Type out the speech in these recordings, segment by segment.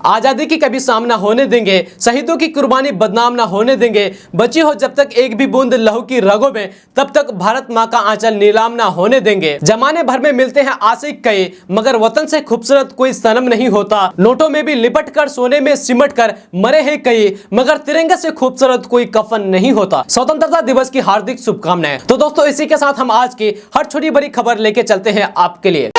आजादी की कभी सामना होने देंगे, शहीदों की कुर्बानी बदनाम ना होने देंगे। बची हो जब तक एक भी बूंद लहू की रगों में, तब तक भारत माँ का आंचल नीलाम ना होने देंगे। जमाने भर में मिलते हैं आशिक कई, मगर वतन से खूबसूरत कोई सनम नहीं होता। नोटों में भी लिपट कर, सोने में सिमट कर मरे हैं कई, मगर तिरंगे से खूबसूरत कोई कफन नहीं होता। स्वतंत्रता दिवस की हार्दिक शुभकामनाएं। तो दोस्तों, इसी के साथ हम आज की हर छोटी बड़ी खबर लेके चलते हैं आपके लिए।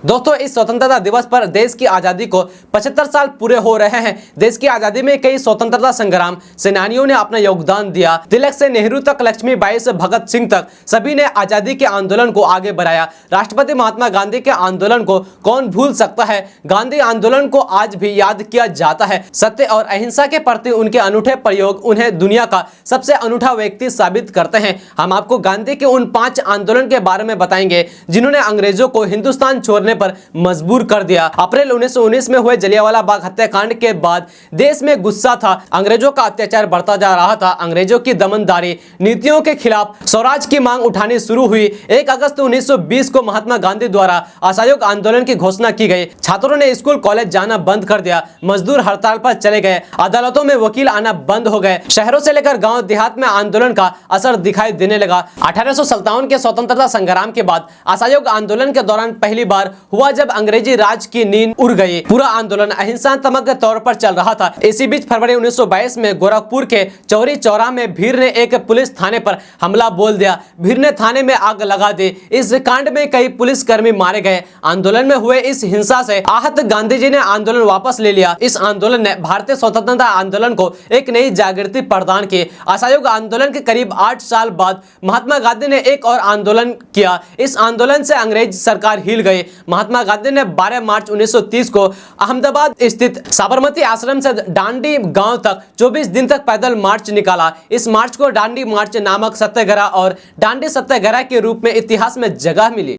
दोस्तों, इस स्वतंत्रता दिवस पर देश की आजादी को 75 साल पूरे हो रहे हैं। देश की आजादी में कई स्वतंत्रता संग्राम सेनानियों ने अपना योगदान दिया। तिलक से नेहरू तक, लक्ष्मीबाई से भगत सिंह तक, सभी ने आजादी के आंदोलन को आगे बढ़ाया। राष्ट्रपति महात्मा गांधी के आंदोलन को कौन भूल सकता है। गांधी आंदोलन को आज भी याद किया जाता है। सत्य और अहिंसा के प्रति उनके अनूठे प्रयोग उन्हें दुनिया का सबसे अनूठा व्यक्ति साबित करते हैं। हम आपको गांधी के उन 5 आंदोलन के बारे में बताएंगे जिन्होंने अंग्रेजों को हिंदुस्तान छोड़ने पर मजबूर कर दिया। अप्रैल 1919 में हुए जलियांवाला बाग हत्याकांड के बाद देश में गुस्सा था। अंग्रेजों का अत्याचार बढ़ता जा रहा था। अंग्रेजों की दमनदारी नीतियों के खिलाफ स्वराज की मांग उठानी शुरू हुई। 1 अगस्त 1920 को महात्मा गांधी द्वारा असहयोग आंदोलन की घोषणा की गई। छात्रों ने स्कूल कॉलेज जाना बंद कर दिया। मजदूर हड़ताल पर चले गए। अदालतों में वकील आना बंद हो गए। शहरों से लेकर गांव देहात में आंदोलन का असर दिखाई देने लगा। 1857 के स्वतंत्रता संग्राम के बाद असहयोग आंदोलन के दौरान पहली बार हुआ जब अंग्रेजी राज की नींद उड़ गई। पूरा आंदोलन अहिंसात्मक के तौर पर चल रहा था। इसी बीच फरवरी 1922 में गोरखपुर के चौरी चौरा में भीड़ ने एक पुलिस थाने पर हमला बोल दिया। भीड़ ने थाने में आग लगा दी। इस कांड में कई पुलिसकर्मी मारे गए। आंदोलन में हुए इस हिंसा से आहत गांधी जी ने आंदोलन वापस ले लिया। इस आंदोलन ने भारतीय स्वतंत्रता आंदोलन को एक नई जागृति प्रदान की। असहयोग आंदोलन के करीब 8 साल बाद महात्मा गांधी ने एक और आंदोलन किया। इस आंदोलन से अंग्रेज सरकार हिल गई। महात्मा गांधी ने 12 मार्च 1930 को अहमदाबाद स्थित साबरमती आश्रम से डांडी गांव तक 24 दिन तक पैदल मार्च निकाला। इस मार्च को डांडी मार्च नामक सत्याग्रह और डांडी सत्याग्रह के रूप में इतिहास में जगह मिली।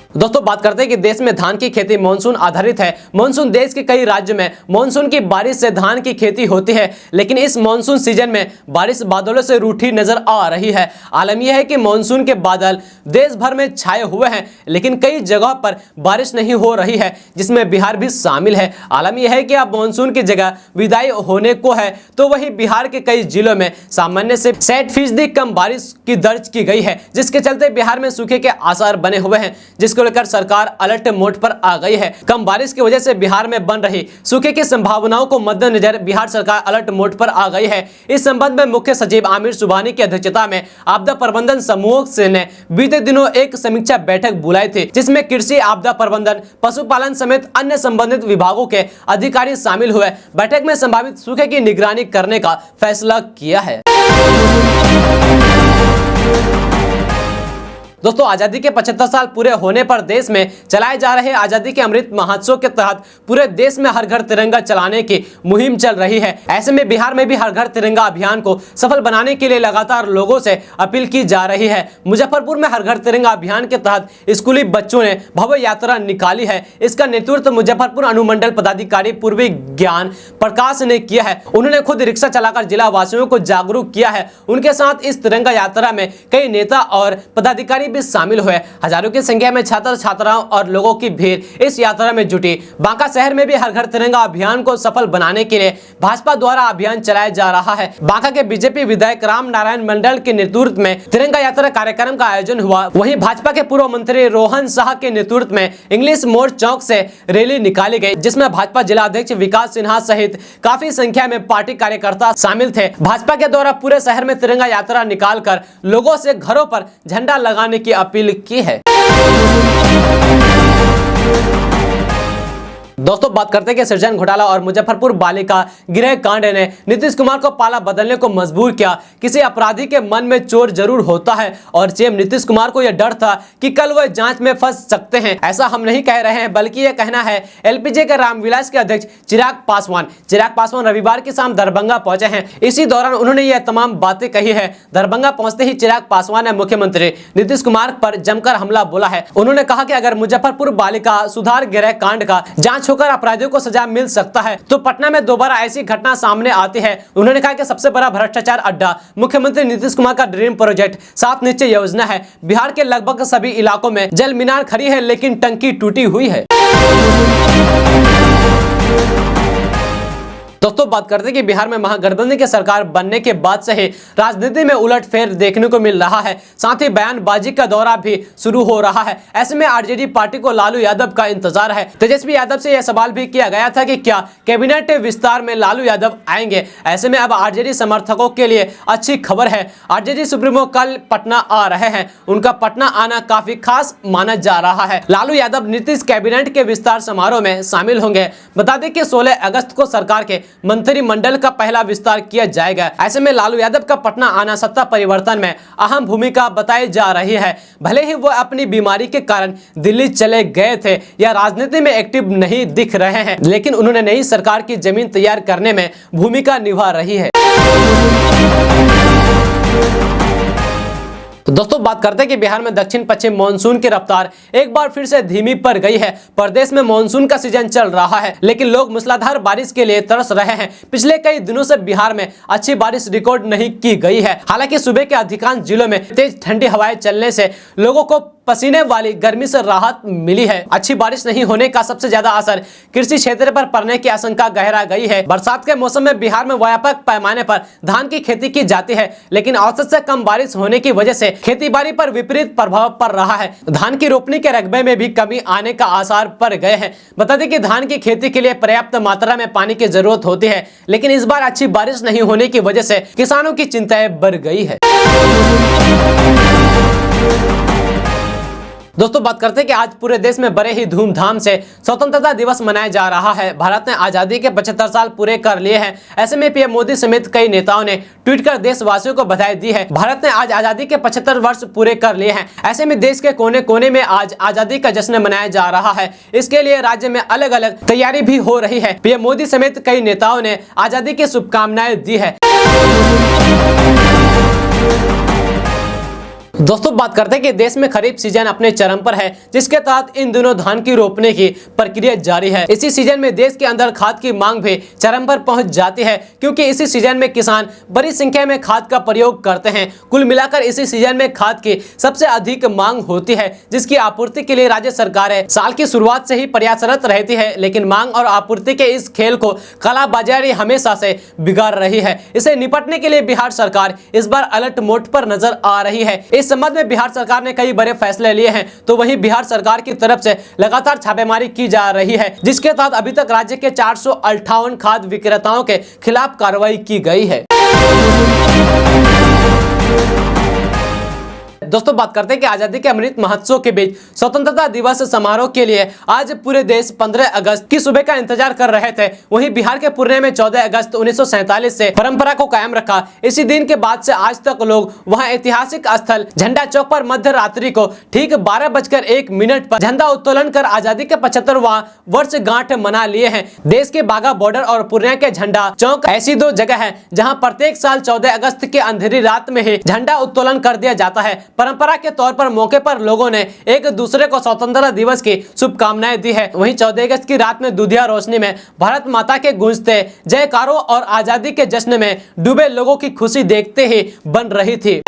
दोस्तों, बात करते हैं कि देश में धान की खेती मानसून आधारित है। मानसून देश के कई राज्यों में मानसून की बारिश से धान की खेती होती है, लेकिन इस मानसून सीजन में बारिश बादलों से रूठी नजर आ रही है। आलम यह है कि मानसून के बादल देश भर में छाए हुए हैं, लेकिन कई जगहों पर बारिश नहीं हो रही है, जिसमें बिहार भी शामिल है। आलम यह है कि अब मानसून की जगह विदाई होने को है, तो वहीं बिहार के कई जिलों में सामान्य से 60% कम बारिश की दर्ज की गई है, जिसके चलते बिहार में सूखे के आसार बने हुए हैं, जिसको लेकर सरकार अलर्ट मोड पर आ गई है। कम बारिश की वजह से बिहार में बन रही सूखे की संभावनाओं को मद्देनजर बिहार सरकार अलर्ट मोड पर आ गई है। इस संबंध में मुख्य सचिव आमिर सुबहानी की अध्यक्षता में आपदा प्रबंधन समूह से ने बीते दिनों एक समीक्षा बैठक बुलाई थी, जिसमें कृषि, आपदा प्रबंधन, पशुपालन समेत अन्य संबंधित विभागों के अधिकारी शामिल हुए। बैठक में संभावित सूखे की निगरानी करने का फैसला किया है। दोस्तों, आजादी के 75 साल पूरे होने पर देश में चलाए जा रहे आजादी के अमृत महोत्सव के तहत पूरे देश में हर घर तिरंगा चलाने की मुहिम चल रही है। ऐसे में बिहार में भी हर घर तिरंगा अभियान को सफल बनाने के लिए लगातार लोगों से अपील की जा रही है। मुजफ्फरपुर में हर घर तिरंगा अभियान के तहत स्कूली बच्चों ने भव्य यात्रा निकाली है। इसका नेतृत्व मुजफ्फरपुर अनुमंडल पदाधिकारी पूर्वी ज्ञान प्रकाश ने किया है। उन्होंने खुद रिक्शा चलाकर जिला वासियों को जागरूक किया है। उनके साथ इस तिरंगा यात्रा में कई नेता और पदाधिकारी भी शामिल हुए। हजारों की संख्या में छात्र छात्राओं और लोगों की भीड़ इस यात्रा में जुटी। बांका शहर में भी हर घर तिरंगा अभियान को सफल बनाने के लिए भाजपा द्वारा अभियान चलाया जा रहा है। बांका के बीजेपी विधायक राम नारायण मंडल के नेतृत्व में तिरंगा यात्रा कार्यक्रम का आयोजन हुआ। वहीं भाजपा के पूर्व मंत्री रोहन शाह के नेतृत्व में इंग्लिश मोड़ चौक से रैली निकाली गई, जिसमें भाजपा जिला अध्यक्ष विकास सिन्हा सहित काफी संख्या में पार्टी कार्यकर्ता शामिल थे। भाजपा के द्वारा पूरे शहर में तिरंगा यात्रा निकालकर लोगों से घरों पर झंडा लगाने की अपील की है। दोस्तों, बात करते हैं कि सृजन घोटाला और मुजफ्फरपुर बालिका गृह कांड ने नीतीश कुमार को पाला बदलने को मजबूर किया। किसी अपराधी के मन में चोर जरूर होता है और सीएम नीतीश कुमार को यह डर था कि कल वह जांच में फंस सकते हैं। ऐसा हम नहीं कह रहे हैं, बल्कि यह कहना है एलपीजे के रामविलास के अध्यक्ष चिराग पासवान रविवार की शाम दरभंगा पहुंचे हैं। इसी दौरान उन्होंने यह तमाम बातें कही है। दरभंगा पहुंचते ही चिराग पासवान ने मुख्यमंत्री नीतीश कुमार पर जमकर हमला बोला है। उन्होंने कहा कि अगर मुजफ्फरपुर बालिका सुधार गृह कांड का जांच जांच होकर अपराधियों को सजा मिल सकता है तो पटना में दोबारा ऐसी घटना सामने आती है। उन्होंने कहा कि सबसे बड़ा भ्रष्टाचार अड्डा मुख्यमंत्री नीतीश कुमार का ड्रीम प्रोजेक्ट 7 निश्चय योजना है। बिहार के लगभग सभी इलाकों में जल मीनार खड़ी है लेकिन टंकी टूटी हुई है। दोस्तों बात करते हैं कि बिहार में महागठबंधन की सरकार बनने के बाद से ही राजनीति में उलटफेर देखने को मिल रहा है, साथ ही बयानबाजी का दौरा भी शुरू हो रहा है। ऐसे में आरजेडी पार्टी को लालू यादव का इंतजार है। तेजस्वी यादव से यह सवाल भी किया गया था कि क्या कैबिनेट विस्तार में लालू यादव आएंगे। ऐसे में अब आरजेडी समर्थकों के लिए अच्छी खबर है। आरजेडी सुप्रीमो कल पटना आ रहे हैं। उनका पटना आना काफी खास माना जा रहा है। लालू यादव नीतीश कैबिनेट के विस्तार समारोह में शामिल होंगे। बता दें कि 16 अगस्त को सरकार के मंत्रिमंडल का पहला विस्तार किया जाएगा। ऐसे में लालू यादव का पटना आना सत्ता परिवर्तन में अहम भूमिका बताई जा रही है। भले ही वो अपनी बीमारी के कारण दिल्ली चले गए थे या राजनीति में एक्टिव नहीं दिख रहे हैं, लेकिन उन्होंने नई सरकार की जमीन तैयार करने में भूमिका निभा रही है। तो दोस्तों बात करते हैं कि बिहार में दक्षिण पश्चिम मानसून की रफ्तार एक बार फिर से धीमी पड़ गई है। प्रदेश में मानसून का सीजन चल रहा है लेकिन लोग मूसलाधार बारिश के लिए तरस रहे हैं। पिछले कई दिनों से बिहार में अच्छी बारिश रिकॉर्ड नहीं की गई है। हालांकि सुबह के अधिकांश जिलों में तेज ठंडी हवाएं चलने से लोगों को पसीने वाली गर्मी से राहत मिली है। अच्छी बारिश नहीं होने का सबसे ज्यादा असर कृषि क्षेत्र पर पड़ने की आशंका गहरा गई है। बरसात के मौसम में बिहार में व्यापक पैमाने पर धान की खेती की जाती है, लेकिन औसत से कम बारिश होने की वजह से खेतीबाड़ी पर विपरीत प्रभाव पड़ रहा है। धान की रोपनी के रकबे में भी कमी आने का आसार पड़ गए हैं। बता दें कि धान की खेती के लिए पर्याप्त मात्रा में पानी की जरूरत होती है, लेकिन इस बार अच्छी बारिश नहीं होने की वजह से किसानों की चिंताएं बढ़ गई है। दोस्तों बात करते हैं कि आज पूरे देश में बड़े ही धूमधाम से स्वतंत्रता दिवस मनाया जा रहा है। भारत ने आजादी के 75 साल पूरे कर लिए हैं। ऐसे में पीएम मोदी समेत कई नेताओं ने ट्वीट कर देशवासियों को बधाई दी है। भारत ने आज आजादी के 75 वर्ष पूरे कर लिए हैं। ऐसे में देश के कोने कोने में आज आजादी का जश्न मनाया जा रहा है। इसके लिए राज्य में अलग अलग तैयारी भी हो रही है। पीएम मोदी समेत कई नेताओं ने आजादी की शुभकामनाएं दी है। दोस्तों बात करते हैं कि देश में खरीफ सीजन अपने चरम पर है, जिसके तहत इन दिनों धान की रोपने की प्रक्रिया जारी है। इसी सीजन में देश के अंदर खाद की मांग भी चरम पर पहुंच जाती है, क्योंकि इसी सीजन में किसान बड़ी संख्या में खाद का प्रयोग करते हैं। कुल मिलाकर इसी सीजन में खाद की सबसे अधिक मांग होती है, जिसकी आपूर्ति के लिए राज्य सरकारें साल की शुरुआत से ही प्रयासरत रहती है, लेकिन मांग और आपूर्ति के इस खेल को कालाबाजारी हमेशा से बिगाड़ रही है। इसे निपटने के लिए बिहार सरकार इस बार अलर्ट मोड पर नजर आ रही है। इस संबंध में बिहार सरकार ने कई बड़े फैसले लिए हैं, तो वहीं बिहार सरकार की तरफ से लगातार छापेमारी की जा रही है, जिसके तहत अभी तक राज्य के 458 खाद विक्रेताओं के खिलाफ कार्रवाई की गई है। दोस्तों बात करते हैं कि आजादी के अमृत महोत्सव के बीच स्वतंत्रता दिवस समारोह के लिए आज पूरे देश 15 अगस्त की सुबह का इंतजार कर रहे थे। वहीं बिहार के पूर्णे में 14 अगस्त 1947 से परंपरा को कायम रखा। इसी दिन के बाद से आज तक लोग वहां ऐतिहासिक स्थल झंडा चौक पर मध्य रात्रि को ठीक 12:01 पर झंडा उत्तोलन कर आजादी के 75वां वर्षगांठ मना लिए हैं। देश के बाघा बॉर्डर और पूर्णिया के झंडा चौक ऐसी दो जगह है जहाँ प्रत्येक साल 14 अगस्त की अंधेरी रात में ही झंडा उत्तोलन कर दिया जाता है। परंपरा के तौर पर मौके पर लोगों ने एक दूसरे को स्वतंत्रता दिवस की शुभकामनाएं दी है। वहीं 14 अगस्त की रात में दुधिया रोशनी में भारत माता के गूंजते जयकारों और आजादी के जश्न में डूबे लोगों की खुशी देखते ही बन रही थी।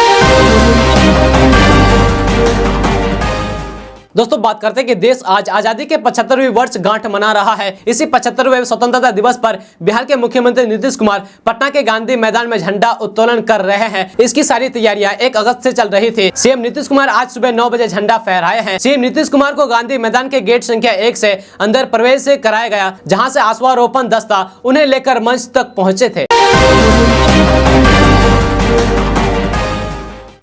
दोस्तों बात करते हैं कि देश आज आजादी के 75वीं वर्षगांठ मना रहा है। इसी 75वें स्वतंत्रता दिवस पर बिहार के मुख्यमंत्री नीतीश कुमार पटना के गांधी मैदान में झंडा उत्तोलन कर रहे हैं। इसकी सारी तैयारियां 1 अगस्त से चल रही थी। सीएम नीतीश कुमार आज सुबह 9 बजे झंडा फहराए हैं। सीएम नीतीश कुमार को गांधी मैदान के गेट संख्या 1 से अंदर प्रवेश कराया गया, जहाँ से अश्वारोपण दस्ता उन्हें लेकर मंच तक पहुंचे थे।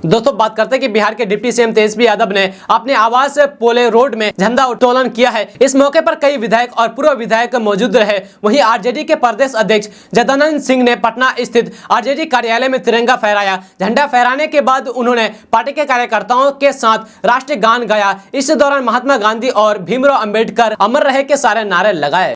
दोस्तों बात करते हैं कि बिहार के डिप्टी सीएम तेजस्वी यादव ने अपने आवास पोले रोड में झंडा उत्तोलन किया है। इस मौके पर कई विधायक और पूर्व विधायक मौजूद रहे। वहीं आरजेडी के प्रदेश अध्यक्ष जगदानंद सिंह ने पटना स्थित आरजेडी कार्यालय में तिरंगा फहराया। झंडा फहराने के बाद उन्होंने पार्टी के कार्यकर्ताओं के साथ राष्ट्रीय गान गाया। इस दौरान महात्मा गांधी और भीमराव अंबेडकर अमर रहे के सारे नारे लगाए।